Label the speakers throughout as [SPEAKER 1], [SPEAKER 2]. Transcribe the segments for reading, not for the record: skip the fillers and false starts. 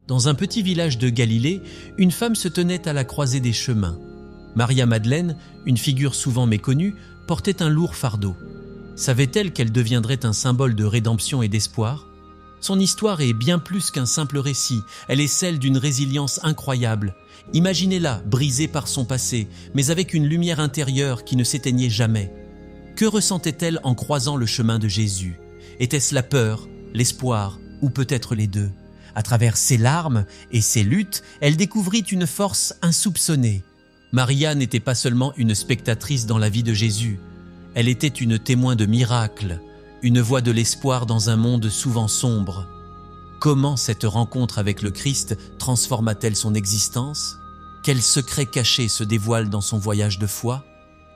[SPEAKER 1] Dans un petit village de Galilée, une femme se tenait à la croisée des chemins. Maria-Madeleine, une figure souvent méconnue, portait un lourd fardeau. Savait-elle qu'elle deviendrait un symbole de rédemption et d'espoir ? Son histoire est bien plus qu'un simple récit, elle est celle d'une résilience incroyable. Imaginez-la, brisée par son passé, mais avec une lumière intérieure qui ne s'éteignait jamais. Que ressentait-elle en croisant le chemin de Jésus ? Était-ce la peur, l'espoir, ou peut-être les deux ? À travers ses larmes et ses luttes, elle découvrit une force insoupçonnée. Maria n'était pas seulement une spectatrice dans la vie de Jésus, elle était une témoin de miracles, une voix de l'espoir dans un monde souvent sombre. Comment cette rencontre avec le Christ transforma-t-elle son existence ? Quels secrets cachés se dévoilent dans son voyage de foi ?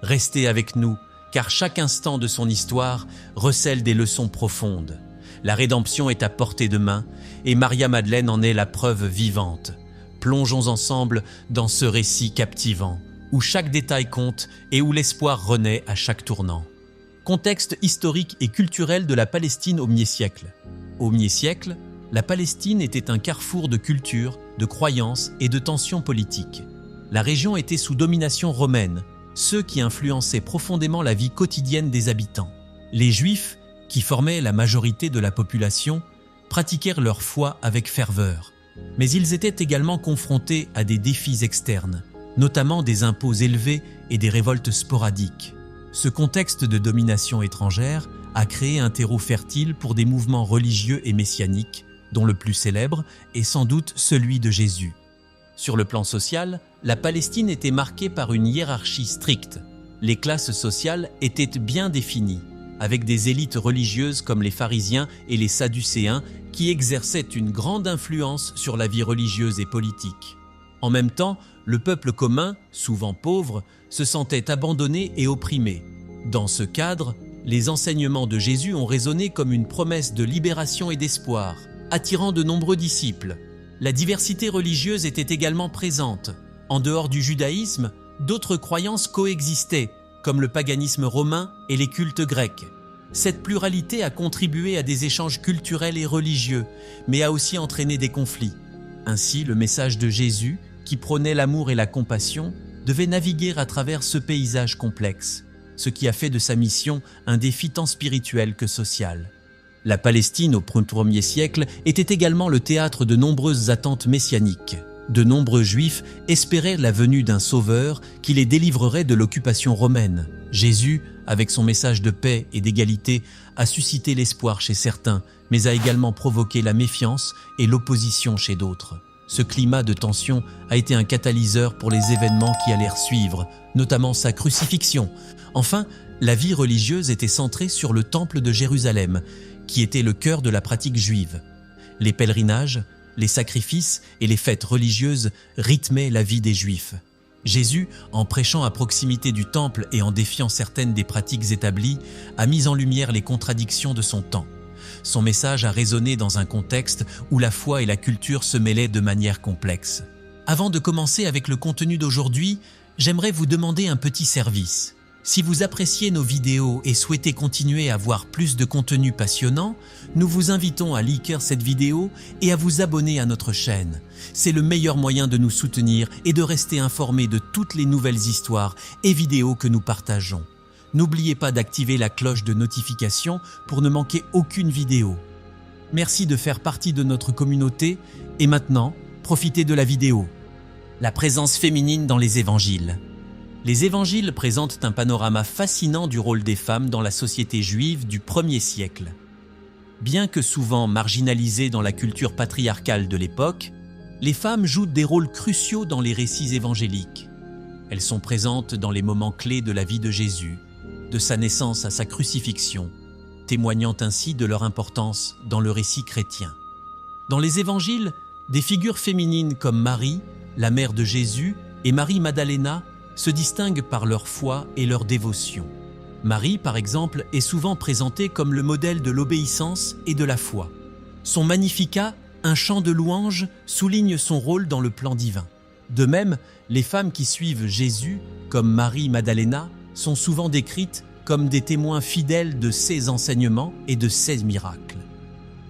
[SPEAKER 1] Restez avec nous, car chaque instant de son histoire recèle des leçons profondes. La rédemption est à portée de main et Maria-Madeleine en est la preuve vivante. Plongeons ensemble dans ce récit captivant, où chaque détail compte et où l'espoir renaît à chaque tournant. Contexte historique et culturel de la Palestine au 1er siècle. Au 1er siècle, la Palestine était un carrefour de culture, de croyances et de tensions politiques. La région était sous domination romaine, ce qui influençait profondément la vie quotidienne des habitants. Les Juifs, qui formaient la majorité de la population, pratiquèrent leur foi avec ferveur. Mais ils étaient également confrontés à des défis externes, notamment des impôts élevés et des révoltes sporadiques. Ce contexte de domination étrangère a créé un terreau fertile pour des mouvements religieux et messianiques, dont le plus célèbre est sans doute celui de Jésus. Sur le plan social, la Palestine était marquée par une hiérarchie stricte. Les classes sociales étaient bien définies, avec des élites religieuses comme les pharisiens et les sadducéens qui exerçaient une grande influence sur la vie religieuse et politique. En même temps, le peuple commun, souvent pauvre, se sentait abandonné et opprimé. Dans ce cadre, les enseignements de Jésus ont résonné comme une promesse de libération et d'espoir, attirant de nombreux disciples. La diversité religieuse était également présente. En dehors du judaïsme, d'autres croyances coexistaient, comme le paganisme romain et les cultes grecs. Cette pluralité a contribué à des échanges culturels et religieux, mais a aussi entraîné des conflits. Ainsi, le message de Jésus, qui prônait l'amour et la compassion, devait naviguer à travers ce paysage complexe, ce qui a fait de sa mission un défi tant spirituel que social. La Palestine, au 1er siècle, était également le théâtre de nombreuses attentes messianiques. De nombreux Juifs espéraient la venue d'un sauveur qui les délivrerait de l'occupation romaine. Jésus, avec son message de paix et d'égalité, a suscité l'espoir chez certains, mais a également provoqué la méfiance et l'opposition chez d'autres. Ce climat de tension a été un catalyseur pour les événements qui allèrent suivre, notamment sa crucifixion. Enfin, la vie religieuse était centrée sur le temple de Jérusalem, qui était le cœur de la pratique juive. Les pèlerinages, les sacrifices et les fêtes religieuses rythmaient la vie des Juifs. Jésus, en prêchant à proximité du temple et en défiant certaines des pratiques établies, a mis en lumière les contradictions de son temps. Son message a résonné dans un contexte où la foi et la culture se mêlaient de manière complexe. Avant de commencer avec le contenu d'aujourd'hui, j'aimerais vous demander un petit service. Si vous appréciez nos vidéos et souhaitez continuer à voir plus de contenu passionnant, nous vous invitons à liker cette vidéo et à vous abonner à notre chaîne. C'est le meilleur moyen de nous soutenir et de rester informé de toutes les nouvelles histoires et vidéos que nous partageons. N'oubliez pas d'activer la cloche de notification pour ne manquer aucune vidéo. Merci de faire partie de notre communauté et maintenant, profitez de la vidéo. La présence féminine dans les évangiles. Les évangiles présentent un panorama fascinant du rôle des femmes dans la société juive du 1er siècle. Bien que souvent marginalisées dans la culture patriarcale de l'époque, les femmes jouent des rôles cruciaux dans les récits évangéliques. Elles sont présentes dans les moments clés de la vie de Jésus, de sa naissance à sa crucifixion, témoignant ainsi de leur importance dans le récit chrétien. Dans les évangiles, des figures féminines comme Marie, la mère de Jésus, et Marie-Madalena se distinguent par leur foi et leur dévotion. Marie, par exemple, est souvent présentée comme le modèle de l'obéissance et de la foi. Son Magnificat, un chant de louange, souligne son rôle dans le plan divin. De même, les femmes qui suivent Jésus, comme Marie-Madalena, sont souvent décrites comme des témoins fidèles de ses enseignements et de ses miracles.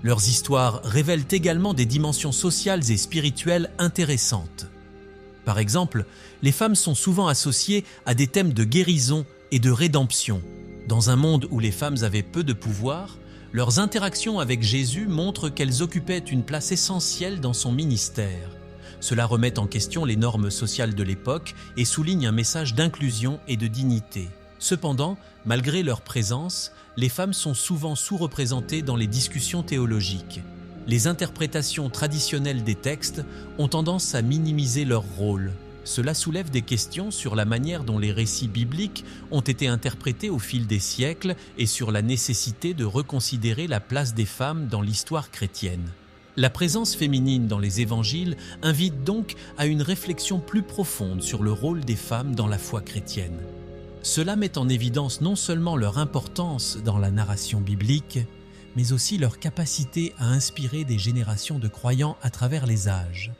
[SPEAKER 1] Leurs histoires révèlent également des dimensions sociales et spirituelles intéressantes. Par exemple, les femmes sont souvent associées à des thèmes de guérison et de rédemption. Dans un monde où les femmes avaient peu de pouvoir, leurs interactions avec Jésus montrent qu'elles occupaient une place essentielle dans son ministère. Cela remet en question les normes sociales de l'époque et souligne un message d'inclusion et de dignité. Cependant, malgré leur présence, les femmes sont souvent sous-représentées dans les discussions théologiques. Les interprétations traditionnelles des textes ont tendance à minimiser leur rôle. Cela soulève des questions sur la manière dont les récits bibliques ont été interprétés au fil des siècles et sur la nécessité de reconsidérer la place des femmes dans l'histoire chrétienne. La présence féminine dans les évangiles invite donc à une réflexion plus profonde sur le rôle des femmes dans la foi chrétienne. Cela met en évidence non seulement leur importance dans la narration biblique, mais aussi leur capacité à inspirer des générations de croyants à travers les âges.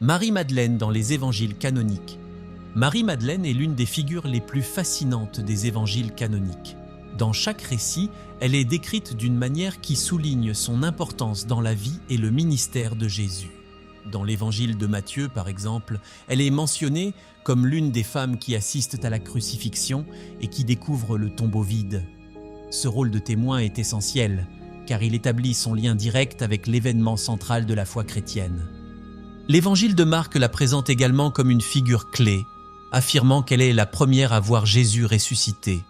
[SPEAKER 1] Marie-Madeleine dans les évangiles canoniques. Marie-Madeleine est l'une des figures les plus fascinantes des évangiles canoniques. Dans chaque récit, elle est décrite d'une manière qui souligne son importance dans la vie et le ministère de Jésus. Dans l'évangile de Matthieu, par exemple, elle est mentionnée comme l'une des femmes qui assistent à la crucifixion et qui découvrent le tombeau vide. Ce rôle de témoin est essentiel, car il établit son lien direct avec l'événement central de la foi chrétienne. L'évangile de Marc la présente également comme une figure clé, affirmant qu'elle est la première à voir Jésus ressuscité.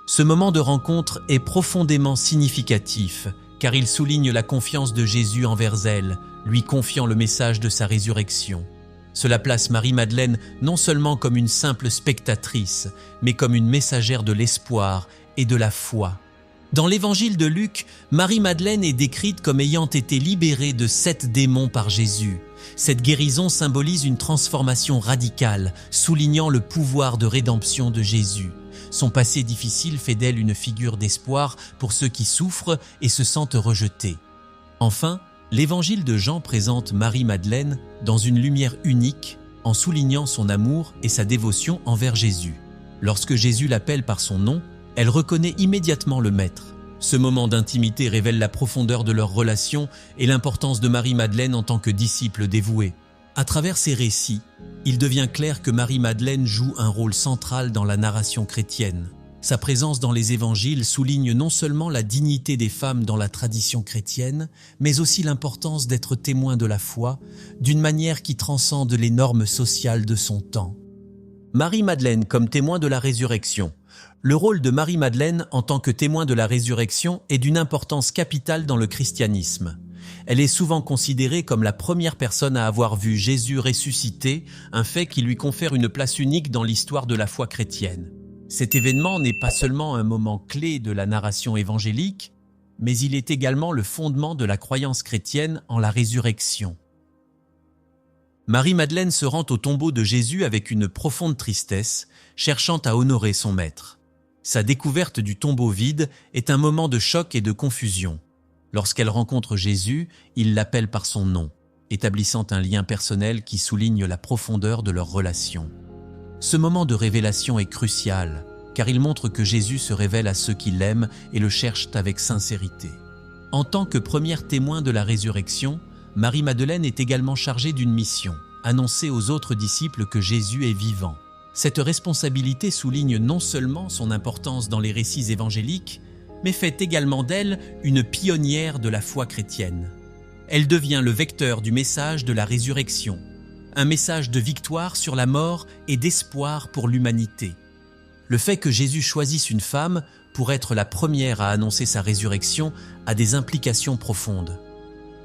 [SPEAKER 1] Ce moment de rencontre est profondément significatif, car il souligne la confiance de Jésus envers elle, lui confiant le message de sa résurrection. Cela place Marie-Madeleine non seulement comme une simple spectatrice, mais comme une messagère de l'espoir et de la foi. Dans l'évangile de Luc, Marie-Madeleine est décrite comme ayant été libérée de 7 démons par Jésus. Cette guérison symbolise une transformation radicale, soulignant le pouvoir de rédemption de Jésus. Son passé difficile fait d'elle une figure d'espoir pour ceux qui souffrent et se sentent rejetés. Enfin, l'évangile de Jean présente Marie-Madeleine dans une lumière unique en soulignant son amour et sa dévotion envers Jésus. Lorsque Jésus l'appelle par son nom, elle reconnaît immédiatement le Maître. Ce moment d'intimité révèle la profondeur de leur relation et l'importance de Marie-Madeleine en tant que disciple dévoué. À travers ces récits, il devient clair que Marie-Madeleine joue un rôle central dans la narration chrétienne. Sa présence dans les évangiles souligne non seulement la dignité des femmes dans la tradition chrétienne, mais aussi l'importance d'être témoin de la foi, d'une manière qui transcende les normes sociales de son temps. Marie-Madeleine comme témoin de la résurrection. Le rôle de Marie-Madeleine en tant que témoin de la résurrection est d'une importance capitale dans le christianisme. Elle est souvent considérée comme la première personne à avoir vu Jésus ressuscité, un fait qui lui confère une place unique dans l'histoire de la foi chrétienne. Cet événement n'est pas seulement un moment clé de la narration évangélique, mais il est également le fondement de la croyance chrétienne en la résurrection. Marie-Madeleine se rend au tombeau de Jésus avec une profonde tristesse, cherchant à honorer son maître. Sa découverte du tombeau vide est un moment de choc et de confusion. Lorsqu'elle rencontre Jésus, il l'appelle par son nom, établissant un lien personnel qui souligne la profondeur de leur relation. Ce moment de révélation est crucial, car il montre que Jésus se révèle à ceux qui l'aiment et le cherchent avec sincérité. En tant que première témoin de la résurrection, Marie-Madeleine est également chargée d'une mission, annoncer aux autres disciples que Jésus est vivant. Cette responsabilité souligne non seulement son importance dans les récits évangéliques, mais fait également d'elle une pionnière de la foi chrétienne. Elle devient le vecteur du message de la résurrection, un message de victoire sur la mort et d'espoir pour l'humanité. Le fait que Jésus choisisse une femme pour être la première à annoncer sa résurrection a des implications profondes.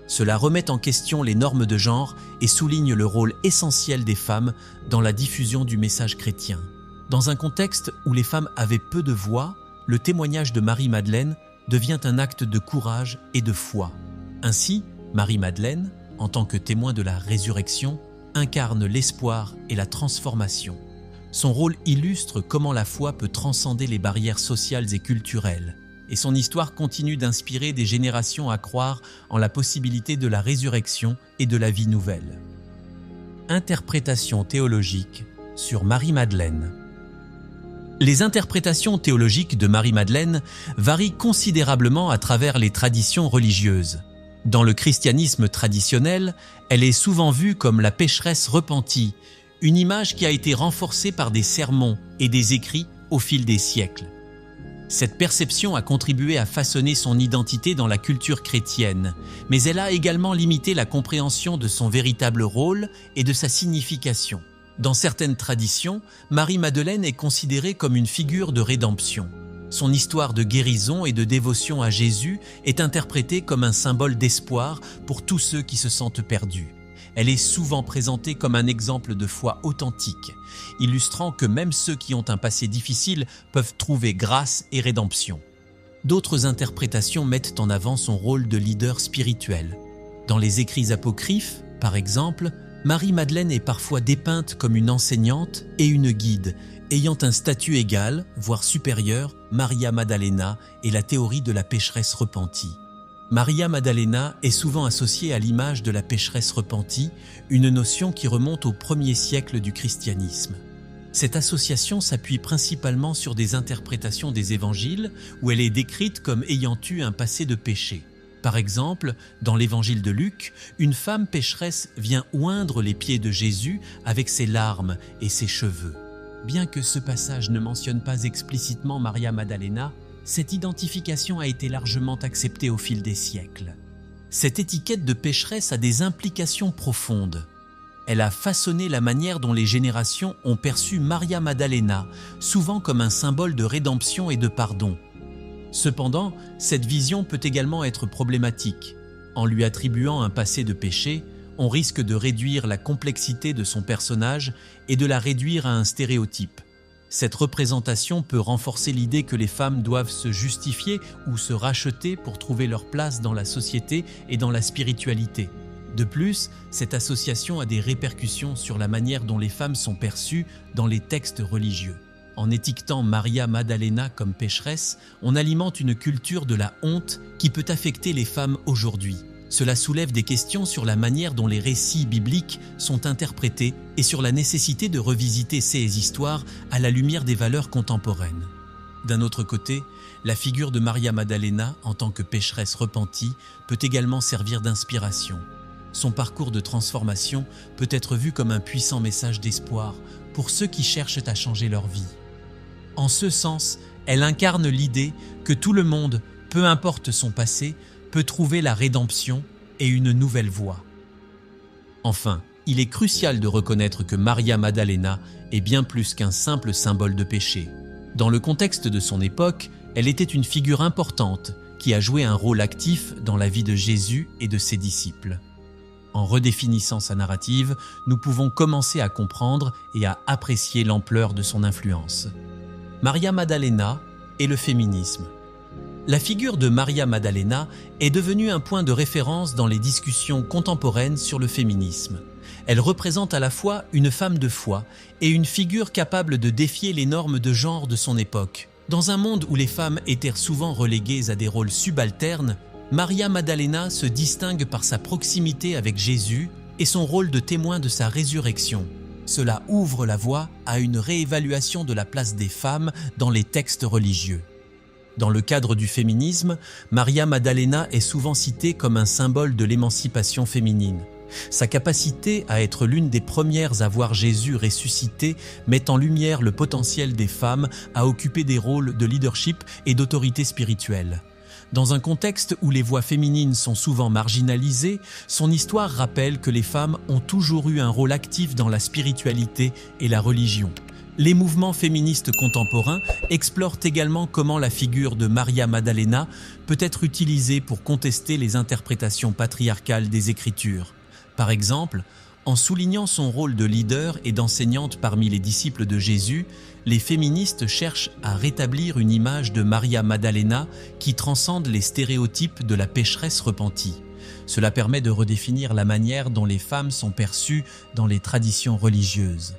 [SPEAKER 1] Cela remet en question les normes de genre et souligne le rôle essentiel des femmes dans la diffusion du message chrétien. Dans un contexte où les femmes avaient peu de voix, le témoignage de Marie-Madeleine devient un acte de courage et de foi. Ainsi, Marie-Madeleine, en tant que témoin de la résurrection, incarne l'espoir et la transformation. Son rôle illustre comment la foi peut transcender les barrières sociales et culturelles, et son histoire continue d'inspirer des générations à croire en la possibilité de la résurrection et de la vie nouvelle. Interprétation théologique sur Marie-Madeleine. Les interprétations théologiques de Marie-Madeleine varient considérablement à travers les traditions religieuses. Dans le christianisme traditionnel, elle est souvent vue comme la pécheresse repentie, une image qui a été renforcée par des sermons et des écrits au fil des siècles. Cette perception a contribué à façonner son identité dans la culture chrétienne, mais elle a également limité la compréhension de son véritable rôle et de sa signification. Dans certaines traditions, Marie-Madeleine est considérée comme une figure de rédemption. Son histoire de guérison et de dévotion à Jésus est interprétée comme un symbole d'espoir pour tous ceux qui se sentent perdus. Elle est souvent présentée comme un exemple de foi authentique, illustrant que même ceux qui ont un passé difficile peuvent trouver grâce et rédemption. D'autres interprétations mettent en avant son rôle de leader spirituel. Dans les écrits apocryphes, par exemple, Marie-Madeleine est parfois dépeinte comme une enseignante et une guide, ayant un statut égal, voire supérieur, Maria Maddalena et la théorie de la pécheresse repentie. Maria Maddalena est souvent associée à l'image de la pécheresse repentie, une notion qui remonte au 1er siècle du christianisme. Cette association s'appuie principalement sur des interprétations des évangiles où elle est décrite comme ayant eu un passé de péché. Par exemple, dans l'évangile de Luc, une femme pécheresse vient oindre les pieds de Jésus avec ses larmes et ses cheveux. Bien que ce passage ne mentionne pas explicitement Maria Maddalena, cette identification a été largement acceptée au fil des siècles. Cette étiquette de pécheresse a des implications profondes. Elle a façonné la manière dont les générations ont perçu Maria Maddalena, souvent comme un symbole de rédemption et de pardon. Cependant, cette vision peut également être problématique. En lui attribuant un passé de péché, on risque de réduire la complexité de son personnage et de la réduire à un stéréotype. Cette représentation peut renforcer l'idée que les femmes doivent se justifier ou se racheter pour trouver leur place dans la société et dans la spiritualité. De plus, cette association a des répercussions sur la manière dont les femmes sont perçues dans les textes religieux. En étiquetant Maria Maddalena comme pécheresse, on alimente une culture de la honte qui peut affecter les femmes aujourd'hui. Cela soulève des questions sur la manière dont les récits bibliques sont interprétés et sur la nécessité de revisiter ces histoires à la lumière des valeurs contemporaines. D'un autre côté, la figure de Maria Maddalena en tant que pécheresse repentie peut également servir d'inspiration. Son parcours de transformation peut être vu comme un puissant message d'espoir pour ceux qui cherchent à changer leur vie. En ce sens, elle incarne l'idée que tout le monde, peu importe son passé, peut trouver la rédemption et une nouvelle voie. Enfin, il est crucial de reconnaître que Maria Maddalena est bien plus qu'un simple symbole de péché. Dans le contexte de son époque, elle était une figure importante qui a joué un rôle actif dans la vie de Jésus et de ses disciples. En redéfinissant sa narrative, nous pouvons commencer à comprendre et à apprécier l'ampleur de son influence. Maria Maddalena et le féminisme. La figure de Maria Maddalena est devenue un point de référence dans les discussions contemporaines sur le féminisme. Elle représente à la fois une femme de foi et une figure capable de défier les normes de genre de son époque. Dans un monde où les femmes étaient souvent reléguées à des rôles subalternes, Maria Maddalena se distingue par sa proximité avec Jésus et son rôle de témoin de sa résurrection. Cela ouvre la voie à une réévaluation de la place des femmes dans les textes religieux. Dans le cadre du féminisme, Maria Maddalena est souvent citée comme un symbole de l'émancipation féminine. Sa capacité à être l'une des premières à voir Jésus ressuscité met en lumière le potentiel des femmes à occuper des rôles de leadership et d'autorité spirituelle. Dans un contexte où les voix féminines sont souvent marginalisées, son histoire rappelle que les femmes ont toujours eu un rôle actif dans la spiritualité et la religion. Les mouvements féministes contemporains explorent également comment la figure de Maria Maddalena peut être utilisée pour contester les interprétations patriarcales des Écritures. Par exemple, en soulignant son rôle de leader et d'enseignante parmi les disciples de Jésus, les féministes cherchent à rétablir une image de Maria Maddalena qui transcende les stéréotypes de la pécheresse repentie. Cela permet de redéfinir la manière dont les femmes sont perçues dans les traditions religieuses.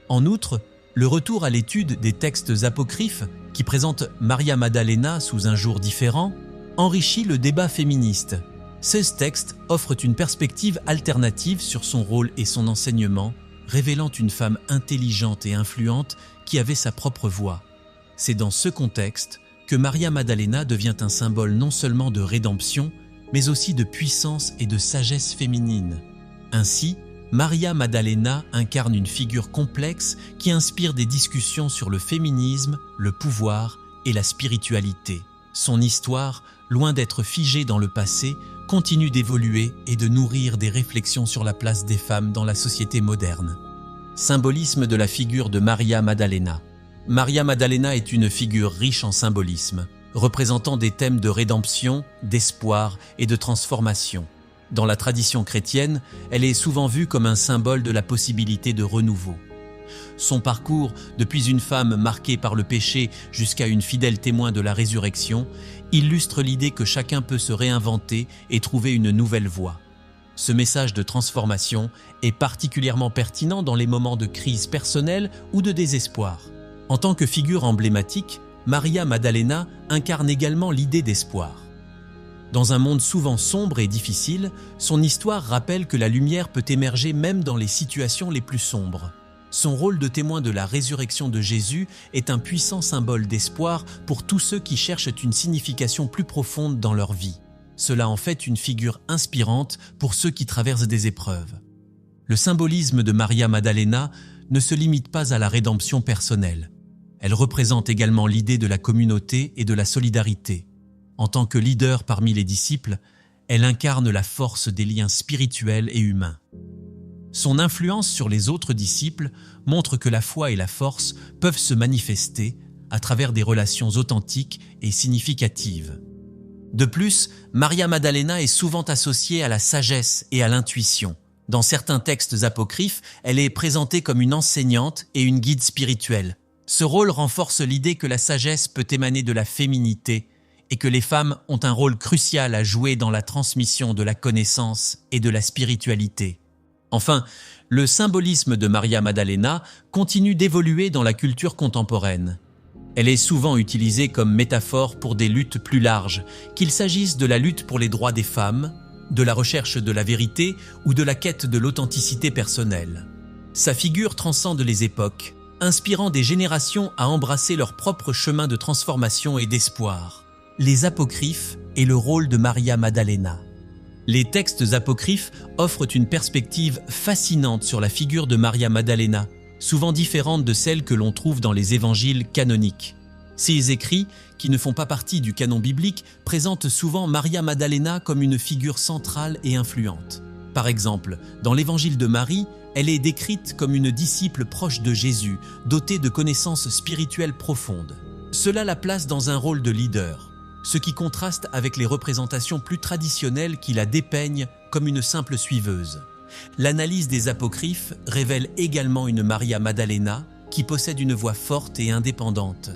[SPEAKER 1] En outre, le retour à l'étude des textes apocryphes qui présentent Maria Maddalena sous un jour différent enrichit le débat féministe. Ces textes offrent une perspective alternative sur son rôle et son enseignement, révélant une femme intelligente et influente qui avait sa propre voix. C'est dans ce contexte que Maria Maddalena devient un symbole non seulement de rédemption, mais aussi de puissance et de sagesse féminine. Ainsi, Maria Maddalena incarne une figure complexe qui inspire des discussions sur le féminisme, le pouvoir et la spiritualité. Son histoire, loin d'être figée dans le passé, continue d'évoluer et de nourrir des réflexions sur la place des femmes dans la société moderne. Symbolisme de la figure de Maria Maddalena. Maria Maddalena est une figure riche en symbolisme, représentant des thèmes de rédemption, d'espoir et de transformation. Dans la tradition chrétienne, elle est souvent vue comme un symbole de la possibilité de renouveau. Son parcours, depuis une femme marquée par le péché jusqu'à une fidèle témoin de la résurrection, illustre l'idée que chacun peut se réinventer et trouver une nouvelle voie. Ce message de transformation est particulièrement pertinent dans les moments de crise personnelle ou de désespoir. En tant que figure emblématique, Maria Maddalena incarne également l'idée d'espoir. Dans un monde souvent sombre et difficile, son histoire rappelle que la lumière peut émerger même dans les situations les plus sombres. Son rôle de témoin de la résurrection de Jésus est un puissant symbole d'espoir pour tous ceux qui cherchent une signification plus profonde dans leur vie. Cela en fait une figure inspirante pour ceux qui traversent des épreuves. Le symbolisme de Maria Maddalena ne se limite pas à la rédemption personnelle. Elle représente également l'idée de la communauté et de la solidarité. En tant que leader parmi les disciples, elle incarne la force des liens spirituels et humains. Son influence sur les autres disciples montre que la foi et la force peuvent se manifester à travers des relations authentiques et significatives. De plus, Maria Maddalena est souvent associée à la sagesse et à l'intuition. Dans certains textes apocryphes, elle est présentée comme une enseignante et une guide spirituelle. Ce rôle renforce l'idée que la sagesse peut émaner de la féminité et que les femmes ont un rôle crucial à jouer dans la transmission de la connaissance et de la spiritualité. Enfin, le symbolisme de Maria Maddalena continue d'évoluer dans la culture contemporaine. Elle est souvent utilisée comme métaphore pour des luttes plus larges, qu'il s'agisse de la lutte pour les droits des femmes, de la recherche de la vérité ou de la quête de l'authenticité personnelle. Sa figure transcende les époques, inspirant des générations à embrasser leur propre chemin de transformation et d'espoir. Les apocryphes et le rôle de Maria Maddalena. Les textes apocryphes offrent une perspective fascinante sur la figure de Maria Maddalena, souvent différente de celle que l'on trouve dans les évangiles canoniques. Ces écrits, qui ne font pas partie du canon biblique, présentent souvent Maria Maddalena comme une figure centrale et influente. Par exemple, dans l'évangile de Marie, elle est décrite comme une disciple proche de Jésus, dotée de connaissances spirituelles profondes. Cela la place dans un rôle de leader, ce qui contraste avec les représentations plus traditionnelles qui la dépeignent comme une simple suiveuse. L'analyse des apocryphes révèle également une Maria Maddalena qui possède une voix forte et indépendante.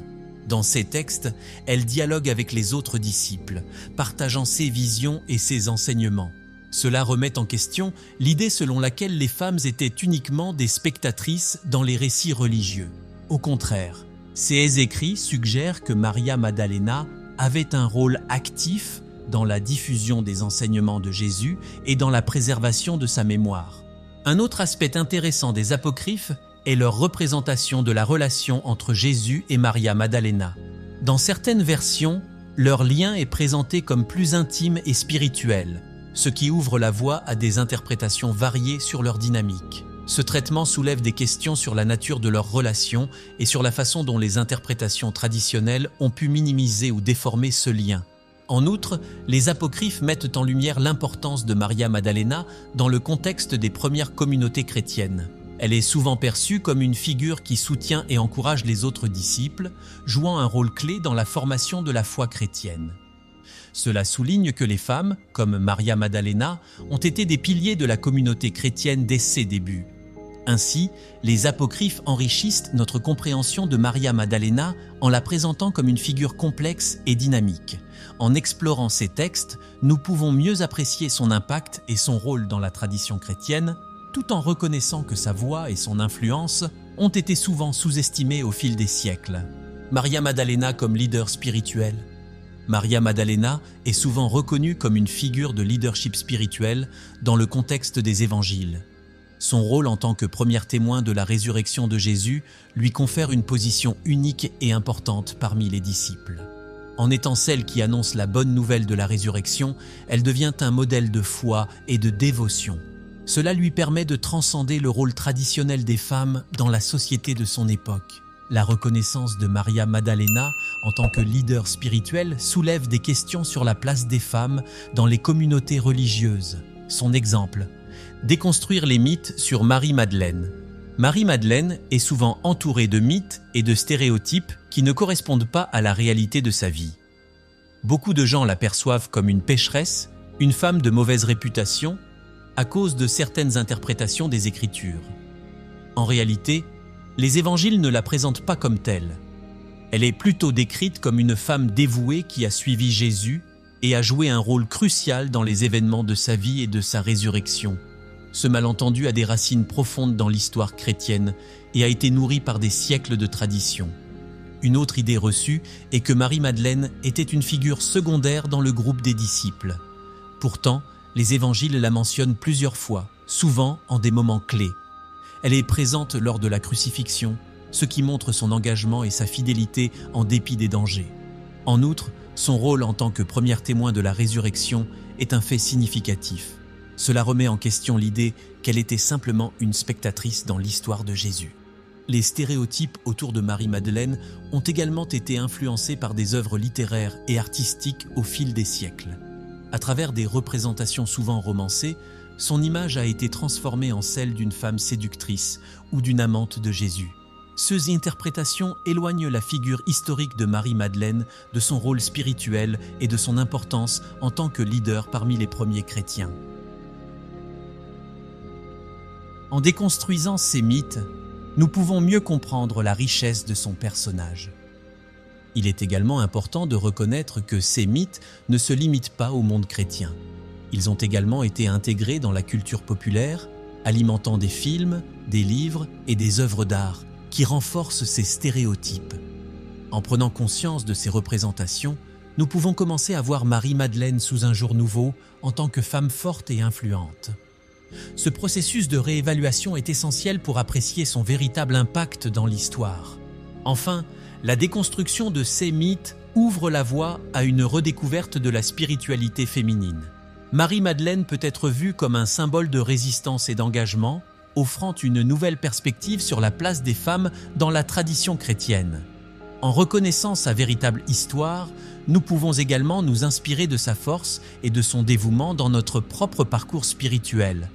[SPEAKER 1] Dans ces textes, elle dialogue avec les autres disciples, partageant ses visions et ses enseignements. Cela remet en question l'idée selon laquelle les femmes étaient uniquement des spectatrices dans les récits religieux. Au contraire, ces écrits suggèrent que Maria Maddalena avait un rôle actif dans la diffusion des enseignements de Jésus et dans la préservation de sa mémoire. Un autre aspect intéressant des apocryphes est leur représentation de la relation entre Jésus et Maria Maddalena. Dans certaines versions, leur lien est présenté comme plus intime et spirituel, ce qui ouvre la voie à des interprétations variées sur leur dynamique. Ce traitement soulève des questions sur la nature de leur relation et sur la façon dont les interprétations traditionnelles ont pu minimiser ou déformer ce lien. En outre, les apocryphes mettent en lumière l'importance de Maria Maddalena dans le contexte des premières communautés chrétiennes. Elle est souvent perçue comme une figure qui soutient et encourage les autres disciples, jouant un rôle clé dans la formation de la foi chrétienne. Cela souligne que les femmes, comme Maria Maddalena, ont été des piliers de la communauté chrétienne dès ses débuts. Ainsi, les apocryphes enrichissent notre compréhension de Maria Maddalena en la présentant comme une figure complexe et dynamique. En explorant ces textes, nous pouvons mieux apprécier son impact et son rôle dans la tradition chrétienne, tout en reconnaissant que sa voix et son influence ont été souvent sous-estimées au fil des siècles. Maria Maddalena comme leader spirituel. Maria Maddalena est souvent reconnue comme une figure de leadership spirituel dans le contexte des évangiles. Son rôle en tant que première témoin de la résurrection de Jésus lui confère une position unique et importante parmi les disciples. En étant celle qui annonce la bonne nouvelle de la résurrection, elle devient un modèle de foi et de dévotion. Cela lui permet de transcender le rôle traditionnel des femmes dans la société de son époque. La reconnaissance de Maria Maddalena en tant que leader spirituel soulève des questions sur la place des femmes dans les communautés religieuses. Son exemple: déconstruire les mythes sur Marie-Madeleine. Marie-Madeleine est souvent entourée de mythes et de stéréotypes qui ne correspondent pas à la réalité de sa vie. Beaucoup de gens la perçoivent comme une pécheresse, une femme de mauvaise réputation, à cause de certaines interprétations des Écritures. En réalité, les évangiles ne la présentent pas comme telle. Elle est plutôt décrite comme une femme dévouée qui a suivi Jésus et a joué un rôle crucial dans les événements de sa vie et de sa résurrection. Ce malentendu a des racines profondes dans l'histoire chrétienne et a été nourri par des siècles de tradition. Une autre idée reçue est que Marie-Madeleine était une figure secondaire dans le groupe des disciples. Pourtant, les évangiles la mentionnent plusieurs fois, souvent en des moments clés. Elle est présente lors de la crucifixion, ce qui montre son engagement et sa fidélité en dépit des dangers. En outre, son rôle en tant que première témoin de la résurrection est un fait significatif. Cela remet en question l'idée qu'elle était simplement une spectatrice dans l'histoire de Jésus. Les stéréotypes autour de Marie-Madeleine ont également été influencés par des œuvres littéraires et artistiques au fil des siècles. À travers des représentations souvent romancées, son image a été transformée en celle d'une femme séductrice ou d'une amante de Jésus. Ces interprétations éloignent la figure historique de Marie-Madeleine de son rôle spirituel et de son importance en tant que leader parmi les premiers chrétiens. En déconstruisant ces mythes, nous pouvons mieux comprendre la richesse de son personnage. Il est également important de reconnaître que ces mythes ne se limitent pas au monde chrétien. Ils ont également été intégrés dans la culture populaire, alimentant des films, des livres et des œuvres d'art qui renforcent ces stéréotypes. En prenant conscience de ces représentations, nous pouvons commencer à voir Marie-Madeleine sous un jour nouveau en tant que femme forte et influente. Ce processus de réévaluation est essentiel pour apprécier son véritable impact dans l'histoire. Enfin, la déconstruction de ces mythes ouvre la voie à une redécouverte de la spiritualité féminine. Marie-Madeleine peut être vue comme un symbole de résistance et d'engagement, offrant une nouvelle perspective sur la place des femmes dans la tradition chrétienne. En reconnaissant sa véritable histoire, nous pouvons également nous inspirer de sa force et de son dévouement dans notre propre parcours spirituel.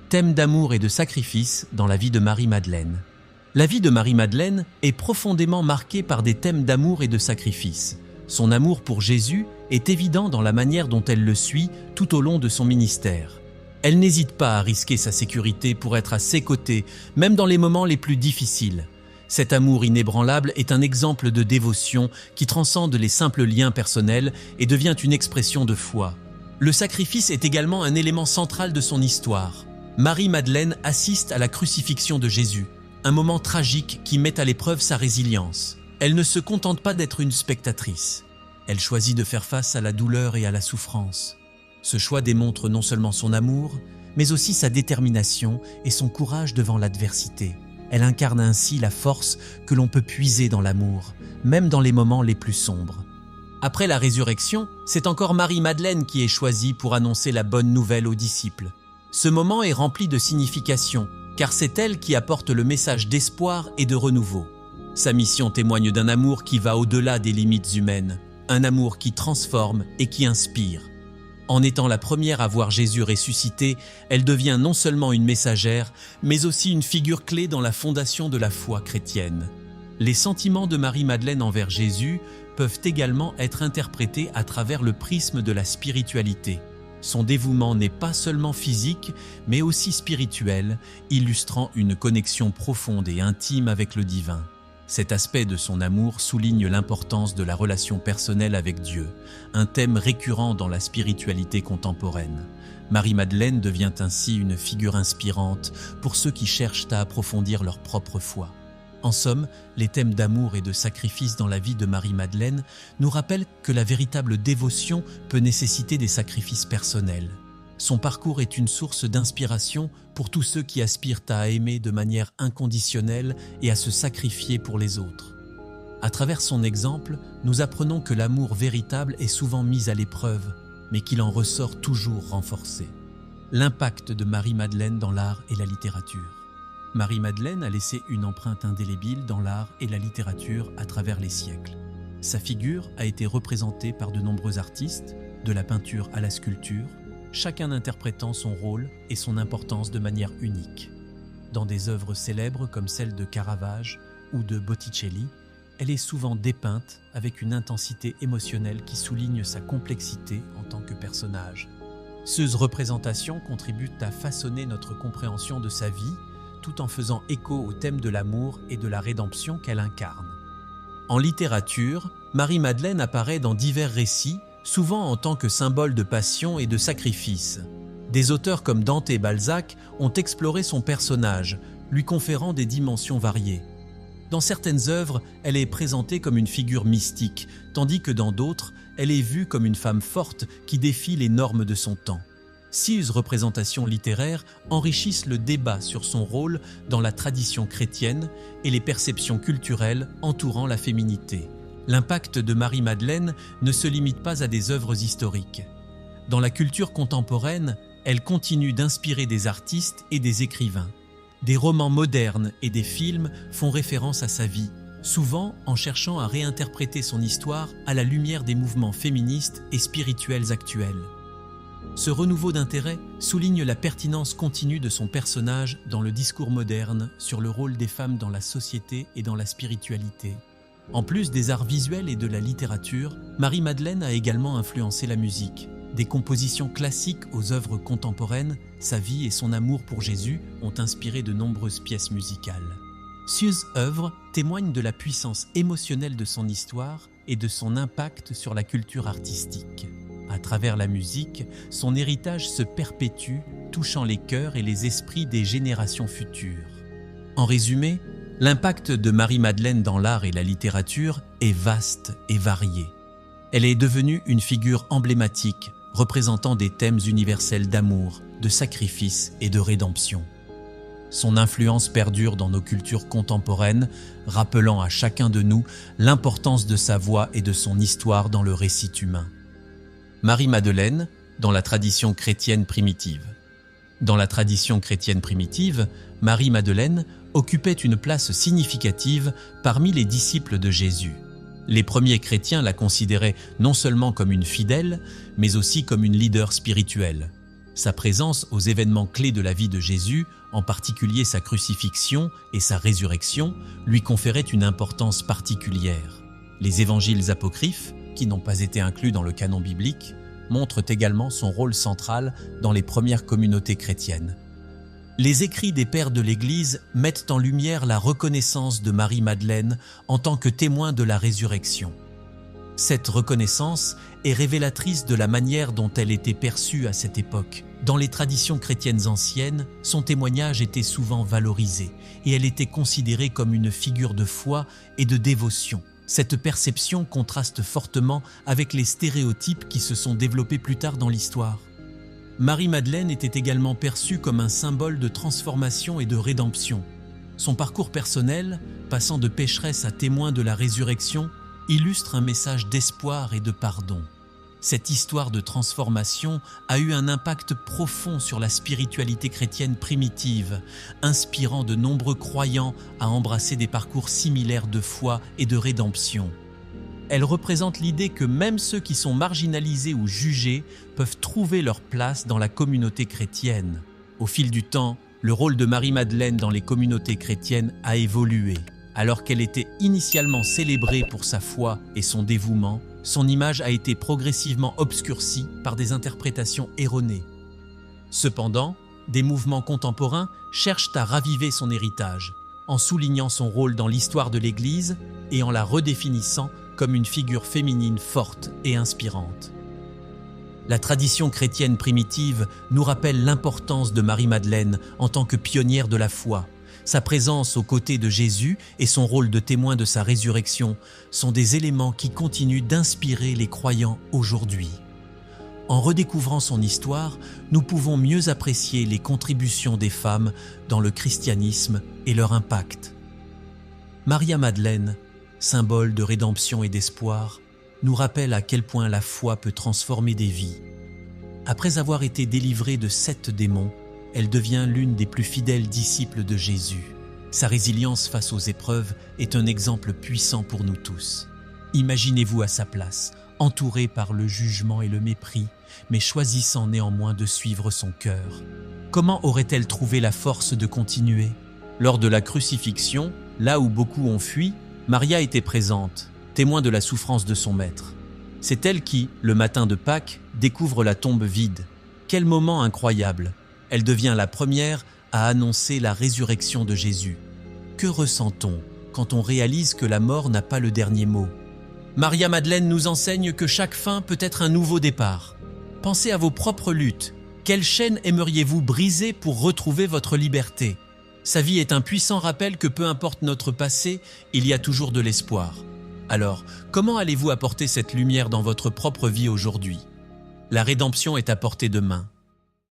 [SPEAKER 1] Thème d'amour et de sacrifice dans la vie de Marie-Madeleine. La vie de Marie-Madeleine est profondément marquée par des thèmes d'amour et de sacrifice. Son amour pour Jésus est évident dans la manière dont elle le suit tout au long de son ministère. Elle n'hésite pas à risquer sa sécurité pour être à ses côtés, même dans les moments les plus difficiles. Cet amour inébranlable est un exemple de dévotion qui transcende les simples liens personnels et devient une expression de foi. Le sacrifice est également un élément central de son histoire. Marie-Madeleine assiste à la crucifixion de Jésus, un moment tragique qui met à l'épreuve sa résilience. Elle ne se contente pas d'être une spectatrice. Elle choisit de faire face à la douleur et à la souffrance. Ce choix démontre non seulement son amour, mais aussi sa détermination et son courage devant l'adversité. Elle incarne ainsi la force que l'on peut puiser dans l'amour, même dans les moments les plus sombres. Après la résurrection, c'est encore Marie-Madeleine qui est choisie pour annoncer la bonne nouvelle aux disciples. Ce moment est rempli de signification, car c'est elle qui apporte le message d'espoir et de renouveau. Sa mission témoigne d'un amour qui va au-delà des limites humaines, un amour qui transforme et qui inspire. En étant la première à voir Jésus ressuscité, elle devient non seulement une messagère, mais aussi une figure clé dans la fondation de la foi chrétienne. Les sentiments de Marie-Madeleine envers Jésus peuvent également être interprétés à travers le prisme de la spiritualité. Son dévouement n'est pas seulement physique, mais aussi spirituel, illustrant une connexion profonde et intime avec le divin. Cet aspect de son amour souligne l'importance de la relation personnelle avec Dieu, un thème récurrent dans la spiritualité contemporaine. Marie-Madeleine devient ainsi une figure inspirante pour ceux qui cherchent à approfondir leur propre foi. En somme, les thèmes d'amour et de sacrifice dans la vie de Marie-Madeleine nous rappellent que la véritable dévotion peut nécessiter des sacrifices personnels. Son parcours est une source d'inspiration pour tous ceux qui aspirent à aimer de manière inconditionnelle et à se sacrifier pour les autres. À travers son exemple, nous apprenons que l'amour véritable est souvent mis à l'épreuve, mais qu'il en ressort toujours renforcé. L'impact de Marie-Madeleine dans l'art et la littérature. Marie-Madeleine a laissé une empreinte indélébile dans l'art et la littérature à travers les siècles. Sa figure a été représentée par de nombreux artistes, de la peinture à la sculpture, chacun interprétant son rôle et son importance de manière unique. Dans des œuvres célèbres comme celle de Caravage ou de Botticelli, elle est souvent dépeinte avec une intensité émotionnelle qui souligne sa complexité en tant que personnage. Ces représentations contribuent à façonner notre compréhension de sa vie, tout en faisant écho au thème de l'amour et de la rédemption qu'elle incarne. En littérature, Marie-Madeleine apparaît dans divers récits, souvent en tant que symbole de passion et de sacrifice. Des auteurs comme Dante et Balzac ont exploré son personnage, lui conférant des dimensions variées. Dans certaines œuvres, elle est présentée comme une figure mystique, tandis que dans d'autres, elle est vue comme une femme forte qui défie les normes de son temps. Ces représentations littéraires enrichissent le débat sur son rôle dans la tradition chrétienne et les perceptions culturelles entourant la féminité. L'impact de Marie-Madeleine ne se limite pas à des œuvres historiques. Dans la culture contemporaine, elle continue d'inspirer des artistes et des écrivains. Des romans modernes et des films font référence à sa vie, souvent en cherchant à réinterpréter son histoire à la lumière des mouvements féministes et spirituels actuels. Ce renouveau d'intérêt souligne la pertinence continue de son personnage dans le discours moderne sur le rôle des femmes dans la société et dans la spiritualité. En plus des arts visuels et de la littérature, Marie-Madeleine a également influencé la musique. Des compositions classiques aux œuvres contemporaines, sa vie et son amour pour Jésus ont inspiré de nombreuses pièces musicales. Ces œuvres témoignent de la puissance émotionnelle de son histoire et de son impact sur la culture artistique. À travers la musique, son héritage se perpétue, touchant les cœurs et les esprits des générations futures. En résumé, l'impact de Marie-Madeleine dans l'art et la littérature est vaste et varié. Elle est devenue une figure emblématique, représentant des thèmes universels d'amour, de sacrifice et de rédemption. Son influence perdure dans nos cultures contemporaines, rappelant à chacun de nous l'importance de sa voix et de son histoire dans le récit humain. Marie-Madeleine, dans la tradition chrétienne primitive. Dans la tradition chrétienne primitive, Marie-Madeleine occupait une place significative parmi les disciples de Jésus. Les premiers chrétiens la considéraient non seulement comme une fidèle, mais aussi comme une leader spirituelle. Sa présence aux événements clés de la vie de Jésus, en particulier sa crucifixion et sa résurrection, lui conférait une importance particulière. Les évangiles apocryphes, qui n'ont pas été inclus dans le canon biblique, montrent également son rôle central dans les premières communautés chrétiennes. Les écrits des pères de l'Église mettent en lumière la reconnaissance de Marie-Madeleine en tant que témoin de la résurrection. Cette reconnaissance est révélatrice de la manière dont elle était perçue à cette époque. Dans les traditions chrétiennes anciennes, son témoignage était souvent valorisé et elle était considérée comme une figure de foi et de dévotion. Cette perception contraste fortement avec les stéréotypes qui se sont développés plus tard dans l'histoire. Marie-Madeleine était également perçue comme un symbole de transformation et de rédemption. Son parcours personnel, passant de pécheresse à témoin de la résurrection, illustre un message d'espoir et de pardon. Cette histoire de transformation a eu un impact profond sur la spiritualité chrétienne primitive, inspirant de nombreux croyants à embrasser des parcours similaires de foi et de rédemption. Elle représente l'idée que même ceux qui sont marginalisés ou jugés peuvent trouver leur place dans la communauté chrétienne. Au fil du temps, le rôle de Marie-Madeleine dans les communautés chrétiennes a évolué. Alors qu'elle était initialement célébrée pour sa foi et son dévouement, son image a été progressivement obscurcie par des interprétations erronées. Cependant, des mouvements contemporains cherchent à raviver son héritage, en soulignant son rôle dans l'histoire de l'Église et en la redéfinissant comme une figure féminine forte et inspirante. La tradition chrétienne primitive nous rappelle l'importance de Marie-Madeleine en tant que pionnière de la foi. Sa présence aux côtés de Jésus et son rôle de témoin de sa résurrection sont des éléments qui continuent d'inspirer les croyants aujourd'hui. En redécouvrant son histoire, nous pouvons mieux apprécier les contributions des femmes dans le christianisme et leur impact. Maria-Madeleine, symbole de rédemption et d'espoir, nous rappelle à quel point la foi peut transformer des vies. Après avoir été délivrée de 7 démons, elle devient l'une des plus fidèles disciples de Jésus. Sa résilience face aux épreuves est un exemple puissant pour nous tous. Imaginez-vous à sa place, entourée par le jugement et le mépris, mais choisissant néanmoins de suivre son cœur. Comment aurait-elle trouvé la force de continuer? Lors de la crucifixion, là où beaucoup ont fui, Maria était présente, témoin de la souffrance de son maître. C'est elle qui, le matin de Pâques, découvre la tombe vide. Quel moment incroyable! Elle devient la première à annoncer la résurrection de Jésus. Que ressent-on quand on réalise que la mort n'a pas le dernier mot? Maria-Madeleine nous enseigne que chaque fin peut être un nouveau départ. Pensez à vos propres luttes. Quelle chaîne aimeriez-vous briser pour retrouver votre liberté? Sa vie est un puissant rappel que peu importe notre passé, il y a toujours de l'espoir. Alors, comment allez-vous apporter cette lumière dans votre propre vie aujourd'hui? La rédemption est à portée de main.